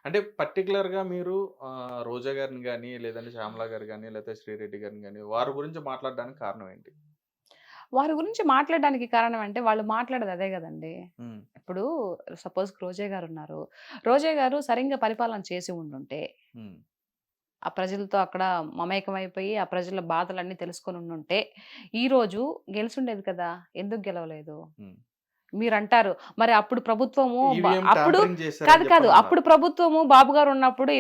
అంటే పర్టిక్యులర్‌గా మీరు రోజా గారిని గాని, లేదంటే శ్యామల గారు గాని, లేకపోతే శ్రీరెడ్డి గారిని గాని, వారి గురించి మాట్లాడడానికి కారణం ఏంటి? వారి గురించి మాట్లాడడానికి కారణం అంటే, వాళ్ళు మాట్లాడేది అదే గదండీ! హ్మ్. ఇప్పుడు సపోజ్ రోజా గారున్నారు. రోజా గారు సరింగా పరిపాలన చేసి ఉండుంటే, హ్మ్. ఆ ప్రజలతో అక్కడ మమేకమైపోయి, ఆ ప్రజల బాధలన్నీ తెలుసుకొని ఉండుంటే, ఈరోజు గెలిసుండేది కదా! ఎందుకు గెలవలేదు? హ్మ్. మీరంటారు, మరి అప్పుడు ప్రభుత్వము ఈవీఎం అప్పుడు ట్యాంపరింగ్ కాదు, చేశారని కాదు. చెప్పనన్నారు. అప్పుడు ప్రభుత్వము బాబు గారు ఉన్నప్పుడు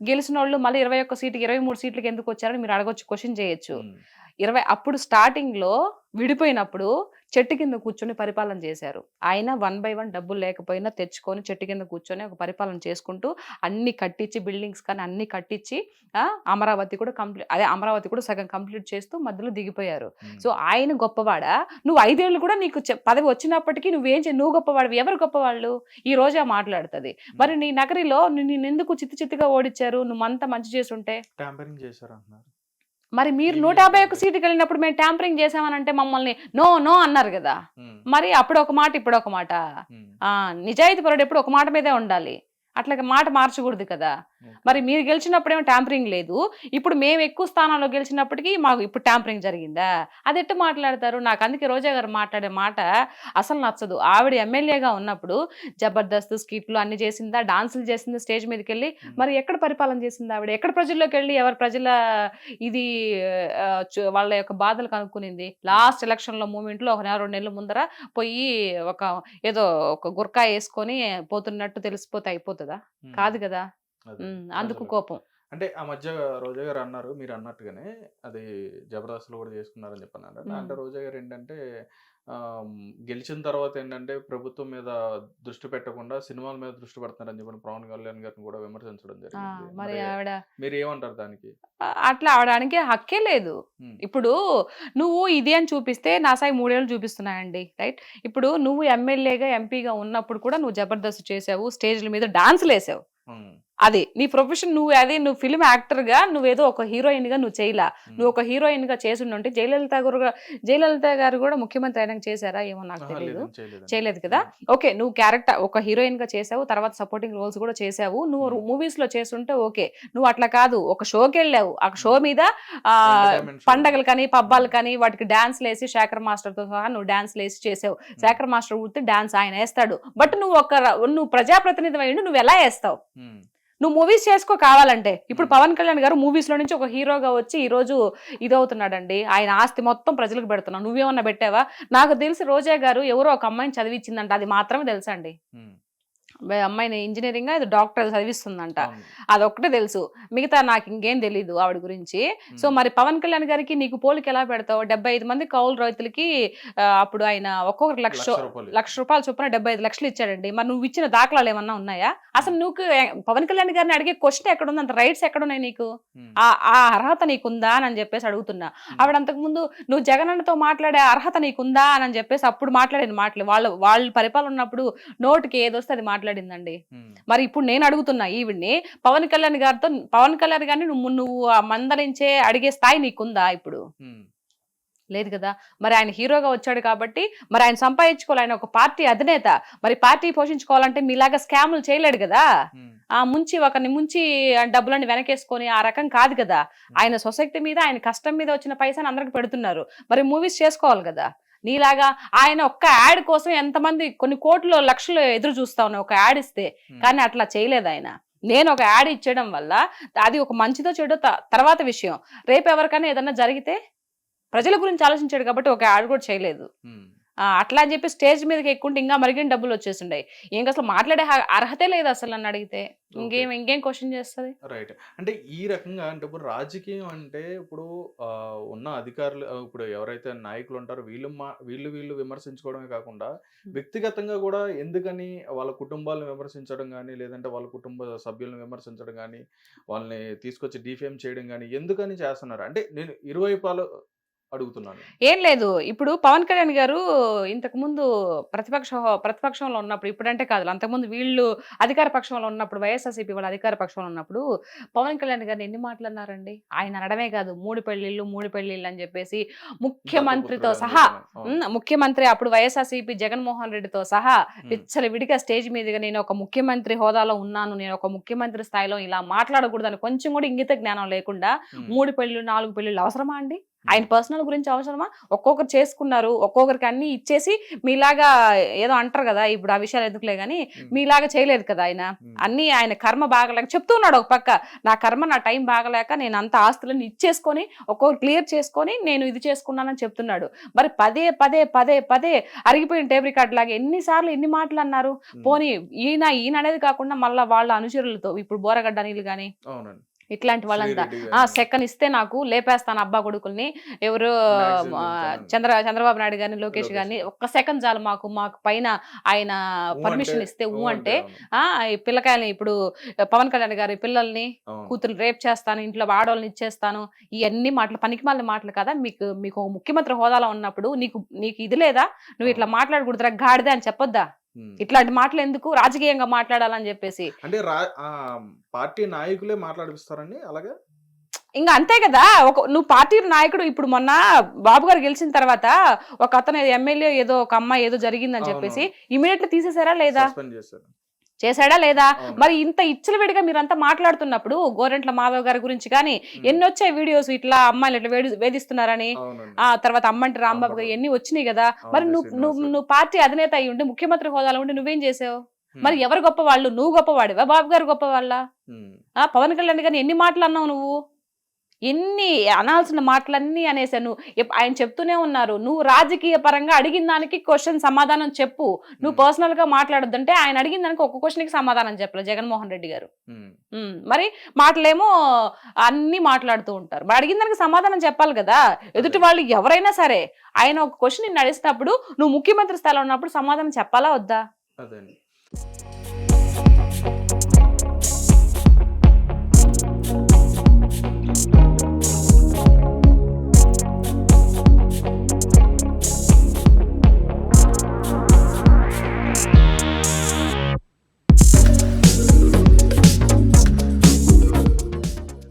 గెలిసినోళ్ళు మళ్ళీ 21 సీట్‌కి, 23 సీట్‌లకి ఎందుకొచ్చారని మీరు అడగొచ్చు. క్వెషన్ చేయొచ్చు. హ్మ్. 20 అప్పుడు స్టార్టింగ్‌లో విడిపోయినప్పుడు చెట్టు కింద కూర్చొని పరిపాలన చేశారు. ఆయన వన్ బై వన్ డబ్బులు లేకపోయినా తెచ్చుకొని చెట్టు కింద కూర్చొని ఒక పరిపాలన చేసుకుంటూ అన్నీ కట్టించి బిల్డింగ్స్ కానీ అన్నీ కట్టించి ఆ! అమరావతి కూడా సగం కంప్లీట్ చేస్తూ మధ్యలో దిగిపోయారు. హ్మ్. సో, ఆయన గొప్పవాడా? నువ్వు 5 ఏళ్ళు కూడా నీకు పదవి వచ్చినప్పటికి నువ్వు గొప్పవాడివి. ఎవరు గొప్పవాళ్ళు? ఈ రోజా మాట్లాడుతది. హ్మ్. మరి నీ నగరిలో నిన్నెందుకు చిత్తు చిత్తుగా ఓడిచ్చారు? నువ్వంతా మంచి చేసుంటే? ట్యాంపరింగ్ చేశారంటున్నారు. మరి మీరు ఈవీఎం 151 ట్యాంపరింగ్. సీటుకెళ్ళినప్పుడు మేము టాంపరింగ్ చేశామనంటే మమ్మల్ని నో, నో అన్నారు గదా! హ్మ్. మరి అప్పుడొక మాట, ఇప్పుడొక మాట. హ్మ్. ఆ! నిజాయితీ పరుడు ఎప్పుడు ఒక మాట మీదే ఉండాలి. అట్లాగా మాట మార్చకూడదు కదా! ఓకే. మరి మీరు గెలిచినప్పుడేమో టాంపరింగ్ లేదు. ఇప్పుడు మేము ఎక్కువ స్థానాల్లో గెలిచినప్పటికి మాకు ఇప్పుడు టాంపరింగ్ జరిగిందా? అదెట్ట మాట్లాడతారు? నాకందుకే రోజా గారు మాట్లాడే మాట అసలు నచ్చదు. ఆవిడ ఎమ్మెల్యేగా ఉన్నప్పుడు జబర్దస్త్, స్కిట్‌లు అన్ని చేసిందా? డాన్సులు చేసిందా స్టేజ్ మీదకెళ్ళి? హ్మ్. మరి ఎక్కడ పరిపాలన చేసిందావిడ? ఎక్కడ ప్రజల్లోకెళ్ళి ఎవరి ప్రజల ఇది వాళ్ళ యొక్క బాధలు కనుక్కునింది. హ్మ్. లాస్ట్ ఎలక్షన్‌లో మూమెంట్‌లో ఒక నెల, 2 నెలల ముందర పొయ్యి ఒక ఏదో ఒక గురకా యేసుకొని పోతున్నట్టు తెలిసిపోతే అయిపోతదా? హ్మ్. కాదు గదా! అదే. అందుకు ప్రజలు కోపం. అంటే ఆ మధ్య రోజా గారు అన్నారు మీరన్నట్టుగానే అది జబర్దస్త్‌లో కూడా చేసుకున్నారని చెప్పన్నారు. హ్మ్. దాంట్లో రోజా గారు ఏంటంటే గెలిచిన తర్వాత ఏంటంటే ప్రభుత్వం మీద దృష్టి పెట్టకుండా సినిమాల మీద దృష్టి పెడుతున్నారని చెప్పని పవన్ కళ్యాణ్ గారిని కూడా విమర్శించడం ఆ! జరిగింది. మరి మరి ఆవిడ మీరేమంటారు దానికి? అట్లా ఆడడానికి హక్కే లేదు. హ్మ్. ఇప్పుడు నువ్వు ఇది అని చూపిస్తే నా సాయి 3 ఏళ్ళు చూపిస్తున్నాయండి. రైట్? ఇప్పుడు నువ్వు ఎమ్మెల్యేగా, ఎంపీగా ఉన్నప్పుడు కూడా నువ్వు జబర్దస్త్ చేసావు. స్టేజ్‌ల మీద డాన్సులేసావు. హ్మ్. అది. నీ ప్రొఫెషన్ నువ్వు ఫిల్మ్ యాక్టర్‌గా నువ్వేదో ఒక హీరోయిన్‌గా నువ్వు చేయలా. హ్మ్. నువ్వు ఒక హీరోయిన్‌గా చేసుండుంటే జయలలిత గారు గూడా ముఖ్యమంత్రి అయినంక చేశారా? ఏమో నాకు అహా! తెలీదు. లేదండి. చేయలేదండి. చేయలేదు కదా! హ్మ్. ఓకే. నువ్వు ఒక హీరోయిన్‌గా చేసావు. తర్వాత సపోర్టింగ్ రోల్స్ గూడా చేసావు. నువ్వు హ్మ్. మూవీస్‌లో చేసుంటే ఓకే. నువ్వు అట్లా కాదు. ఒక షోకెళ్ళావు. ఆ షో హ్మ్. మీద ఆహ్, ఎంటర్‌టైన్‌మెంట్ షో అండి. పండగలకని, హ్మ్. పబ్బాలకని వాటికి డాన్స్‌లేసి శేఖర్ మాస్టర్‌తో సహా నువ్వు డాన్స్‌లేసి చేసావు. హ్మ్. శేఖర్ మాస్టర్ ఉత్తి డాన్స్ ఆయనేస్తాడు. బట్ హ్మ్. నువ్వు ప్రజాప్రతినిధివయ్యుండి నువ్వెలా ఏస్తావు? హ్మ్. నువ్వు మూవీస్ చేసుకో కావాలంటే. ఇప్పుడు హ్మ్. 'పవన్ కళ్యాణ్' గారు మూవీస్‌లో నుంచి ఒక హీరోగా వచ్చి ఈరోజు ఇదవుతున్నాడండి. ఆయన ఆస్తి మొత్తం ప్రజలకు పెడుతున్నాం. నువ్వేమన్నా పెట్టావా? నాకు తెలిసి రోజా గారు ఎవరో ఒక అమ్మాయిని చదివిచ్చిందంట. అది మాత్రమే తెలుసండి. హ్మ్. అమ్మాయిని ఇంజినీరింగా ఏదో డాక్టర్ చదివిస్తుందంట. అవును. అదొక్కటే తెలుసు. మిగతా నాకింకేం తెలీదు ఆవిడ గురించి. సో, హ్మ్. మరి 'పవన్ కళ్యాణ్' గారికి నీకు పోలిక ఎలా పెడతావు? 75 మంది కౌలు రైతులకి అప్పుడు ఆయన ఒక్కొక్కరికి రూ. 1,00,000 రూ. 1,00,000 చొప్పున 75,00,000 ఇచ్చాడండి. మరి నువ్విచ్చిన దాఖలాలేమన్నా ఉన్నాయా? హ్మ్. అసలు నువ్వు 'పవన్ కళ్యాణ్' గారిని అడిగే క్వెషన్ ఎక్కడుంది? అంత రైట్స్ ఎక్కడున్నాయి నీకు? హ్మ్. ఆ అర్హత నీకుందా అని చెప్పేసి అడుగుతున్నా. హ్మ్. ఆవిడ అంతకుముందు నువ్వు జగనన్నతో మాట్లాడే అర్హత నీకుందా అని చెప్పేసి అప్పుడు మాట్లాడిన మాటలు. వాళ్ళు పరిపాలన ఉన్నప్పుడు నోటికి ఏదొస్తే అది మాట్లాడిందండి. హ్మ్. మరి ఇప్పుడు నేను అడుగుతున్నా ఈవిడ్ని, పవన్ కళ్యాణ్ గారిని నువ్వు నువ్వు మందలించే అడిగే స్థాయి నీకుందా ఇప్పుడు? హ్మ్. లేదు కదా! మరి ఆయన హీరోగా వచ్చాడు కాబట్టి, మరి ఆయన సంపాదించుకోవాలి. ఆయన ఒక పార్టీ అధినేత. మరి పార్టీ పోషించుకోవాలంటే మీలాగా స్కాములు చేయలేడు గదా! హ్మ్. ఒకరిని ముంచి డబ్బులన్నీ వెనకేసుకొని ఆ రకం కాదు గదా! హ్మ్. ఆయన సొసైటీ మీద, ఆయన కష్టం మీద వచ్చిన పైసాని అందరికి పెడుతున్నారు. మరి మూవీస్ చేసుకోవాలి గదా! నీలాగా ఆయన ఒక్క యాడ్ కోసం ఎంతమంది కొన్ని కోట్లు, లక్షలు ఎదురు చూస్తా ఉన్నాయి. ఒక యాడ్ ఇస్తే. హ్మ్. కానీ అట్లా చేయలేదాయన. నేను ఒక యాడ్ ఇచ్చేయడం వల్ల అది ఒక మంచిదో చెడో తర్వాత విషయం. రేపు ఎవరికైనా ఏదన్నా జరిగితే ప్రజల గురించి ఆలోచించాడు కాబట్టి ఒక యాడ్ కూడా చేయలేదు. హ్మ్. అట్లా అని చెప్పి స్టేజ్ మీదకి ఎక్కుంటే ఇంకా మరిన్ని డబ్బులొచ్చేసుండయి. ఇంకసలు మాట్లాడే అర్హతే లేదసలు నన్నడిగితే. ఓకే. ఇంకేం క్వెషన్ చేస్తది? రైట్. అంటే ఈ రకంగా అంటే ఇప్పుడు రాజకీయం అంటే ఇప్పుడు ఉన్న అధికారులు ఇప్పుడు ఎవరైతే నాయకులుంటారో వీళ్ళు విమర్శించుకోవడమే కాకుండా హ్మ్. వ్యక్తిగతంగా గూడా ఎందుకని వాళ్ళ కుటుంబాలను విమర్శించడం గాని, లేదంటే వాళ్ళ కుటుంబ సభ్యులను విమర్శించడం గాని, వాళ్ళని తీసుకొచ్చి డిఫేమ్ చేయడం గాని ఎందుకని చేస్తున్నారు? అంటే నేను ఇరువైపాలు అడుగుతున్నాను. ఏం లేదు. ఇప్పుడు పవన్ కళ్యాణ్ గారు ఇంతకుముందు ప్రతిపక్షంలో ఉన్నప్పుడు, ఇప్పుడంటే కాదు, అంతకుముందు వీళ్ళు అధికార పక్షంలో ఉన్నప్పుడు, వైఎస్ఆర్‌సీపీ వాళ్ళు అధికార పక్షంలో ఉన్నప్పుడు పవన్ కళ్యాణ్ గారిని ఎన్ని మాటలన్నారండి? ఆయన అనడమే కాదు, 3 పెళ్ళిళ్ళు అని చెప్పేసి ముఖ్యమంత్రితో దత్తపుత్రుడు అని సహా, చెప్పాను. అవును. ముఖ్యమంత్రి అప్పుడు వైఎస్ఆర్‌సీపీ జగన్మోహన్ రెడ్డితో సహా విచ్చలవిడిగా స్టేజ్ మీదుగా నేను ఒక ముఖ్యమంత్రి హోదాలో ఉన్నాను, నేను ఒక ముఖ్యమంత్రి స్థాయిలో ఇలా మాట్లాడకూడదని కొంచెం కూడా ఇంగిత జ్ఞానం లేకుండా 3 పెళ్ళిళ్ళు 4 పెళ్ళిళ్ళు అవసరమా అండి? ఆయన పర్సనల్ గురించి అవసరమా? ఒక్కొక్కరు చేసుకున్నారు, ఒక్కొక్కరికి అన్ని ఇచ్చేసి మీలాగా ఏదో అంటారు కదా, ఇప్పుడు ఆ విషయాలు ఎందుకులే గానీ, మీలాగా చేయలేదు కదా ఆయన. అన్ని ఆయన కర్మ బాగలేక చెప్తూ ఉన్నాడు ఒక పక్క, నా కర్మ నా టైం బాగలేక నేను అంత ఆస్తులను ఇచ్చేసుకొని ఒక్కొక్కరు క్లియర్ చేసుకొని నేను ఇది చేసుకున్నానని చెప్తున్నాడు. మరి పదే పదే పదే పదే అరిగిపోయిన టేప్ రికార్డ్ లాగా ఎన్నిసార్లు ఎన్ని మాటలు అన్నారు? పోనీ ఈయన అనేది కాకుండా మళ్ళీ వాళ్ళ అనుచరులతో, ఇప్పుడు బోరగడ్డ అనిల్ గాని అవునండి. ఇట్లాంటి వాళ్ళంతా శ్రీరెడ్డి గాని. సెకండ్ ఇస్తే నాకు లేపేస్తాను అబ్బా కొడుకుల్ని, ఎవరు Maximum చంద్రబాబు నాయుడు గారిని, లోకేష్ గారిని, ఒక్క సెకండ్ చాలు మాకు పైన ఆయన పర్మిషన్ ఇస్తే అంటే ఈ పిల్లకాయల్ని, ఇప్పుడు పవన్ కళ్యాణ్ గారి పిల్లల్ని కూతురు రేప్ చేస్తాను, ఇంట్లో ఆడవాళ్ళని ఇచ్చేస్తాను, ఇవన్నీ మాటలు పనికిమాలిన మాటలు కదా. మీకు ఒక ముఖ్యమంత్రి హోదాలో ఉన్నప్పుడు నీకు ఇది లేదా? నువ్వు ఇట్లా మాట్లాడకూడదురా గాడిదే అని చెప్పొద్దా? ఇట్లాంటి మాటలు ఎందుకు రాజకీయంగా మాట్లాడాలని చెప్పేసి? అంటే పార్టీ నాయకులే మాట్లాడిపిస్తారండి అలాగే? ఇంకా అంతే కదా. నువ్వు పార్టీ నాయకుడు. ఇప్పుడు మొన్న బాబు గారు గెలిచిన తర్వాత ఒక అతను ఎమ్మెల్యే ఏదో ఒక అమ్మాయి ఏదో జరిగిందని చెప్పేసి ఇమీడియట్లీ తీసేసారా లేదా? సస్పెండ్ చేశారు. చేశాడా లేదా? మరి ఇంత ఇచ్చలవిడిగా మీరంతా మాట్లాడుతున్నప్పుడు గోరెంట్ల మాధవ్ గారి గురించి కానీ ఎన్ని వచ్చాయి వీడియోస్, ఇట్లా అమ్మాయిలు ఇట్లా వేధిస్తున్నారని. ఆ తర్వాత అమ్మంటి రాంబాబు గారు ఎన్ని వచ్చినాయి కదా. మరి నువ్వు పార్టీ అధినేత అయి ఉండి, ముఖ్యమంత్రి హోదాలో ఉండి నువ్వేం చేసావు? మరి ఎవరు గొప్పవాళ్ళు? నువ్వు గొప్పవాడివా, బాబు గారు గొప్పవాళ్ళ? పవన్ కళ్యాణ్ గారిని ఎన్ని మాటలు అన్నావు నువ్వు? ఎన్ని అనాల్సిన మాటలన్నీ అనేసాను. ఆయన చెప్తూనే ఉన్నారు, నువ్వు రాజకీయ పరంగా అడిగిన దానికి క్వశ్చన్ సమాధానం చెప్పు, నువ్వు పర్సనల్ గా మాట్లాడొద్దంటే ఆయన అడిగిన దానికి ఒక్క క్వశ్చన్ కి సమాధానం చెప్పలేదు జగన్మోహన్ రెడ్డి గారు. మరి మాటలేమో అన్ని మాట్లాడుతూ ఉంటారు. మరి అడిగిన దానికి సమాధానం చెప్పాలి కదా. ఎదుటి వాళ్ళు ఎవరైనా సరే ఆయన ఒక క్వశ్చన్ నిన్ను అడిగినప్పుడు నువ్వు ముఖ్యమంత్రి స్థాయిలో ఉన్నప్పుడు సమాధానం చెప్పాలా వద్దా? అదే.